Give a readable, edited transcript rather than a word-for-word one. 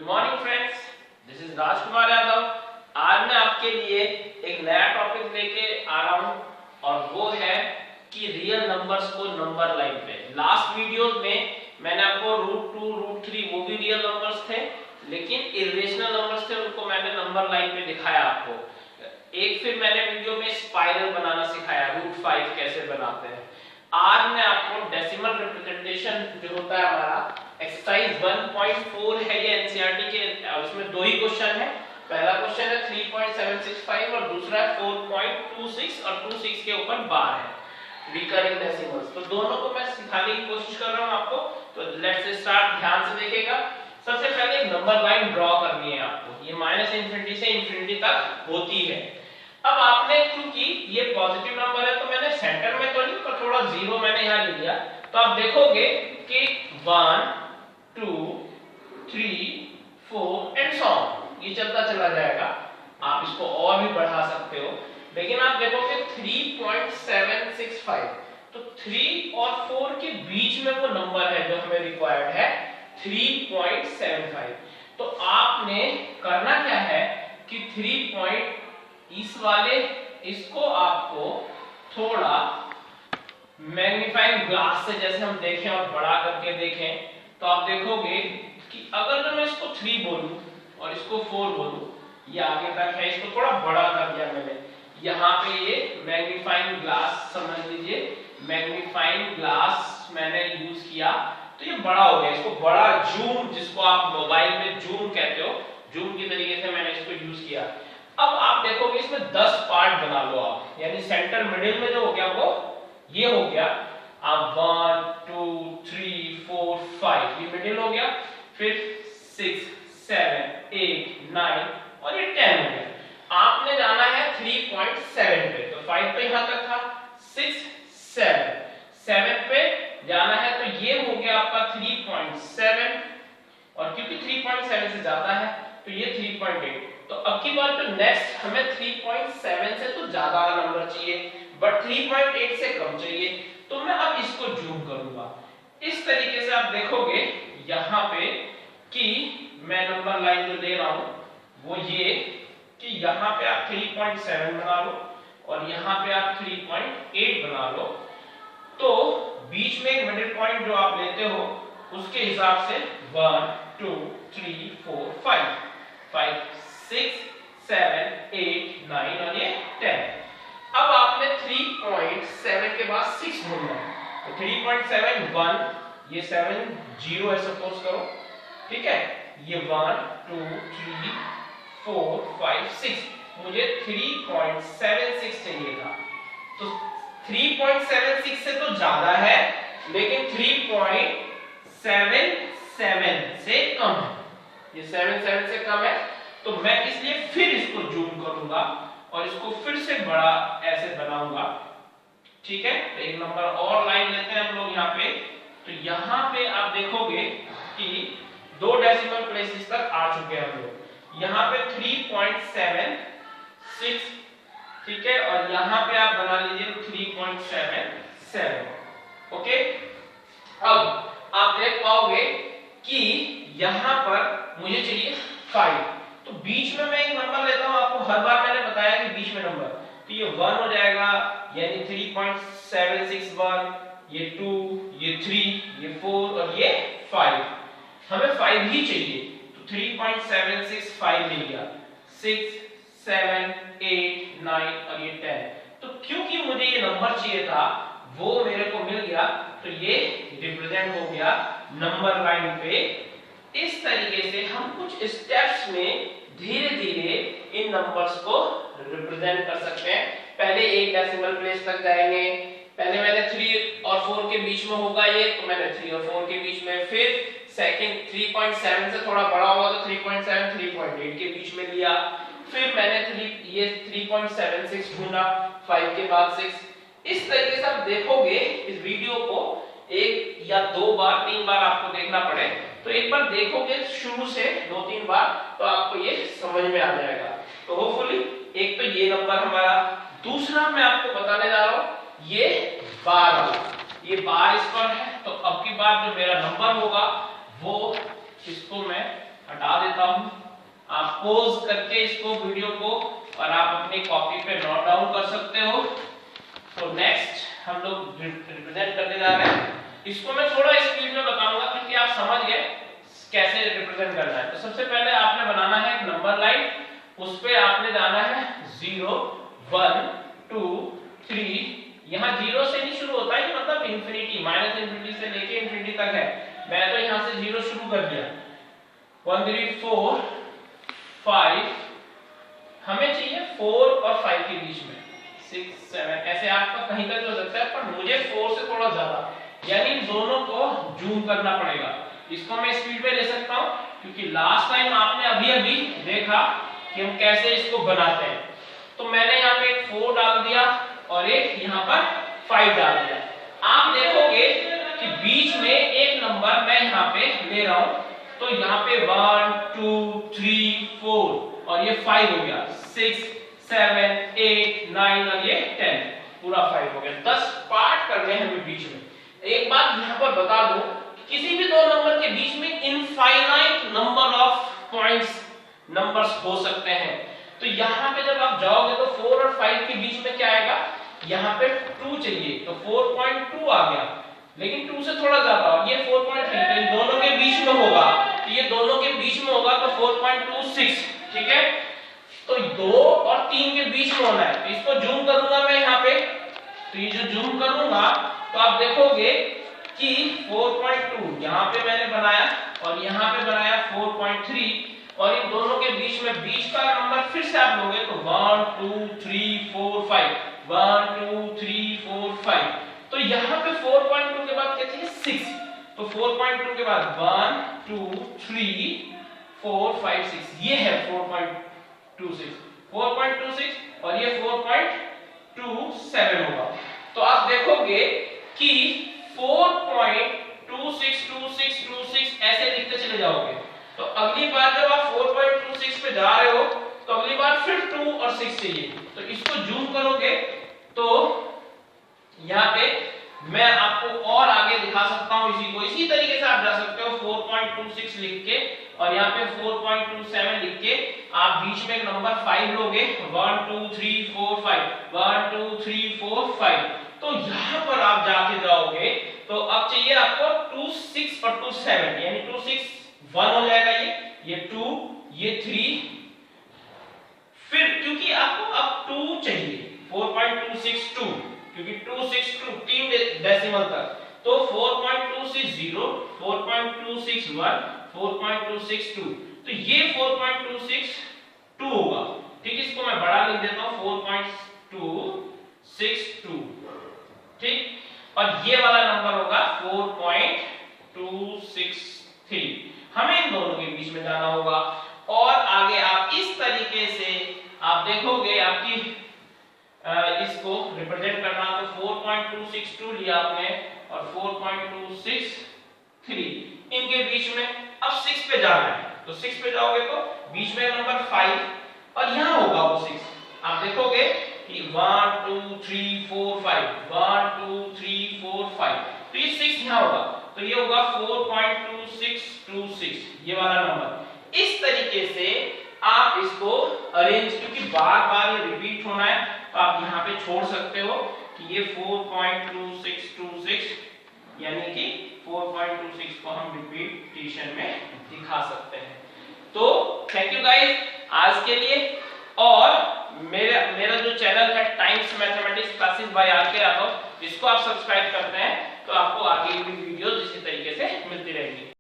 Good morning friends, this is Rajkumar Yadav. आज मैं आपके लिए एक नया टॉपिक लेके आ रहा हूँ और वो है कि रियल नंबर्स को नंबर लाइन पे। लास्ट वीडियो में मैंने आपको रूट 2, रूट 3 वो भी रियल नंबर्स थे, लेकिन इरेशनल नंबर्स थे, उनको मैंने नंबर लाइन पे दिखाया आपको। एक फिर मैंने वीडियो में स्पाइरल बनाना सिखाया, रूट 5 कैसे बनाते हैं। आज मैं आपको डेसिमल रिप्रेजेंटेशन जो होता है हमारा एक्सरसाइज 1.4 है, ये एनसीईआरटी के, उसमें दो ही क्वेश्चन है। पहला क्वेश्चन है 3.765 और दूसरा है 4.26 और 26 के ऊपर बार है रिकरिंग डेसिमल्स। तो दोनों को मैं सिखाने की कोशिश कर रहा हूं आपको। तो लेट्स स्टार्ट, ध्यान से देखिएगा। सबसे पहले एक नंबर लाइन ड्रॉ करनी है आपको, ये -इंफिनिटी से इंफिनिटी तक होती है। अब आपने क्योंकि ये पॉजिटिव नंबर है तो मैंने सेंटर में तो नहीं, पर थोड़ा जीरो मैंने यहाँ ले लिया। तो आप देखोगे कि 1 2 3 4 एंड सो ऑन, ये चलता चला जाएगा। आप इसको और भी बढ़ा सकते हो, लेकिन आप देखोगे 3.765, तो 3 और 4 के बीच में वो नंबर है जो हमें रिक्वायर्ड है 3.75। तो आपने करना क्या है कि 3 इस वाले इसको आपको थोड़ा मैग्नीफाइंग ग्लास से जैसे हम देखें और बड़ा करके देखें, तो आप देखोगे कि अगर मैं इसको 3 बोलूं और इसको 4 बोलूं, ये आगे तक है, इसको थोड़ा बड़ा कर दिया मैंने। यहाँ पे ये मैग्नीफाइंग ग्लास समझ लीजिए, मैग्नीफाइंग ग्लास मैंने यूज किया तो ये बड़ा हो गया। इसको बड़ा जूम, जिसको आप मोबाइल में जूम कहते हो, जूम की तरीके से मैंने इसको यूज किया। अब आप देखोगे इसमें 10 पार्ट बना लो आप, यानी सेंटर मिडिल में जो हो गया वो ये हो गया। अब 1 2 3 4 5 ये मिडिल हो गया, फिर 6 7 8 9 और ये 10 हो गया। आपने जाना है 3.7 पे, तो 5 तो यहां तक था, 6 7 पे जाना है, तो ये हो गया आपका 3.7, और क्योंकि 3.7 से ज्यादा है तो ये 3.8। तो अब की बार तो नेक्स्ट हमें 3.7 से तो ज्यादा नंबर चाहिए, बट 3.8 से कम चाहिए। तो मैं अब इसको जूम करूंगा इस तरीके से। आप देखोगे यहाँ पे कि मैं नंबर लाइन जो दे रहा हूं वो ये कि यहाँ पे आप 3.7 बना लो और यहाँ पे आप 3.8 बना लो। तो बीच में एक मिडिल पॉइंट जो आप लेते हो उसके हिसाब से 1 2 3 4 5 6 7 8 9 और ये 10। अब आपने 3.7 के बाद 6 बोलना है, तो 3.7 1, ये 7 0 है सपोज करो, ठीक है। ये 1 2 3 4 5 6, मुझे 3.76 चाहिए था। तो 3.76 से तो ज्यादा है, लेकिन 3.77 से कम है। ये 77 से कम है, तो मैं इसलिए फिर इसको जूम करूंगा और इसको फिर से बड़ा ऐसे बनाऊंगा, ठीक है। तो एक नंबर और लाइन लेते हैं हम लोग यहाँ पे। तो यहाँ पे आप देखोगे कि 2 डेसिमल प्लेसेस तक आ चुके हैं हम लोग। यहाँ पे 3.76, ठीक है, और यहाँ पे आप बना लीजिए 3.77, ओके। अब आप देख पाओगे कि यहाँ पर मुझे चाहिए 5, तो बीच में मैं एक नंबर लेता हूँ। आपको हर बार मैंने बताया कि बीच में नंबर, तो ये 1 हो जाएगा, यानी 3.761, ये 2, ये 3, ये 4 और ये 5। हमें 5 ही चाहिए, तो 3.765 मिल गया, 6 7 8 9 और ये 10। तो क्योंकि मुझे ये नंबर चाहिए था वो मेरे को मिल गया, तो ये रिप्रेजेंट हो गया नंबर लाइन पे। इस तरीके से हम कुछ स्टेप्स में धीरे धीरे इन नंबर्स को रिप्रेजेंट कर सकते हैं। पहले एक डेसिमल प्लेस तक जाएंगे, पहले मैंने 3 और 4 के बीच में होगा ये, तो मैंने 3 और 4 के बीच में, फिर सेकंड 3.7 से थोड़ा बड़ा होगा तो 3.7 3.8 के बीच में लिया, फिर मैंने ये 3.76 ढूंढा, 5 के बाद 6। इस तरीके से आप देखोगे इस वीडियो को 1 या 2 बार 3 बार आपको देखना पड़े, तो एक बार देखोगे शुरू से 2-3 बार तो आपको ये समझ में आ जाएगा। तो होपफुली एक तो ये नंबर हमारा। दूसरा मैं आपको बताने जा रहा हूं ये बार वाला, ये बार इस पर है, तो अब की बार जो मेरा नंबर होगा वो इसको मैं हटा देता हूं। आप पॉज करके इसको वीडियो को और आप अपनी कॉपी पे नोट डाउन कर सकते हो। तो नेक्स्ट हम लोग रिप्रेजेंट करने जा रहे हैं। इसको मैं थोड़ा स्पीड में बताऊंगा क्योंकि आप समझ गए कैसे रिप्रेजेंट करना है। तो सबसे पहले आपने बनाना है एक नंबर लाइन, उस पे आपने जाना है 0 1 2 3। यहाँ 0 से नहीं शुरू होता है, मतलब इंफिनिटी, माइनस इंफिनिटी से लेके इंफिनिटी तक है। मैं तो यहाँ से 0 शुरू कर दिया। 1 3 4 5, हमें चाहिए 4 और 5 के बीच में 6 7, ऐसे आपका कहीं तक हो सकता है, पर मुझे 4 से थोड़ा ज्यादा, यानी दोनों को जूम करना पड़ेगा। इसको मैं स्पीड में ले सकता हूं क्योंकि लास्ट टाइम आपने अभी देखा कि हम कैसे इसको बनाते हैं। तो मैंने यहाँ पे एक 4 डाल दिया और एक यहाँ पर 5 डाल दिया। आप देखोगे कि बीच में एक नंबर मैं यहाँ पे ले रहा हूं, तो यहाँ पे 1 2 3 4 और ये 5 हो गया, 6 7 8 9 और ये 10, पूरा 5 हो गया। 10 पार्ट करने हैं हमें बीच में। एक बात यहाँ पर बता दो, किसी भी दो नंबर के बीच में infinite number of points numbers हो सकते हैं। तो यहाँ पे जब आप जाओगे तो 4 और 5 के बीच में क्या आएगा, यहाँ पे 2 चाहिए, तो 4.2 आ गया, लेकिन 2 से थोड़ा ज्यादा, और ये 4.3, तो इन दोनों के बीच में होगा, तो ये दोनों के बीच में होगा तो 4.26, ठीक है। तो 2 और 3 के बीच में होना है, तो इसको जूम करूंगा मैं यहाँ पे, तो ये जो जूम करूंगा तो आप देखोगे कि 4.2 यहाँ पे मैंने बनाया और यहाँ पे बनाया 4.3, और इन दोनों के बीच में बीच का नंबर फिर से आप लोगे तो 1 2 3 4 5, 1 2 3 4 5। तो यहाँ पे 4.2 के बाद क्या चाहिए, 6, तो 4.2 के बाद 1 2 3 4 5 6, ये है 4.26, 4.26 और ये 4.27 होगा। तो आप देखोगे कि 4.262626 ऐसे लिखते चले जाओगे। तो अगली बार जब आप 4.26 पे जा रहे हो तो अगली बार फिर 2 और 6 चाहिए, तो इसको जूम करोगे तो यहाँ पे मैं आपको और आगे दिखा सकता हूँ इसी को। इसी तरीके से आप जा सकते हो 4.26 लिख के और यहाँ पे 4.27 लिख के आप बीच में एक नंबर 5 लोगे, 1 2 3 4 5, 1 2 3 4 5। तो यहाँ पर आप जाके जाओगे तो अब चाहिए आपको 2 6 और 2 7, यानी 2 6 1 हो जाएगा, ये 2, ये 3, फिर क्योंकि आपको अब 2 चाहिए, 4.262, क्योंकि 262 3 डेसिमल तक, तो 4.260, 4.261, 4.262, तो ये 4.262 होगा, ठीक। इसको मैं बड़ा लिख देता हूं 4.262, ठीक। और ये वाला नंबर होगा 4.263। हमें इन दोनों के बीच में जाना होगा और आगे आप इस तरीके से आप देखोगे आपकी इसको रिप्रेजेंट करना, तो 4.262 लिया आपने और 4.263, इनके बीच में अब 6 पे जाना है, तो 6 पे जाओगे तो बीच में नंबर 5 और यहां होगा वो 6। आप देखोगे कि 1 2 3 4 5, 1 2 3 4 5, तो ये 6 यहां होगा, तो ये होगा 4.2626, ये वाला नंबर। इस तरीके से आप इसको अरेंज, क्योंकि बार बार ये रिपीट होना है तो आप यहाँ पे छोड़ सकते हो कि ये 4.2626, यानी कि 4.26 को हम रिपीटिशन में दिखा सकते हैं। तो थैंक यू गाइस आज के लिए, और मेरा जो चैनल है Times Mathematics Classes by R K. Raghav, इसको आप सब्सक्राइब करते हैं तो आपको आगे भी वीडियोस इसी तरीके से मिलती रहेंगी।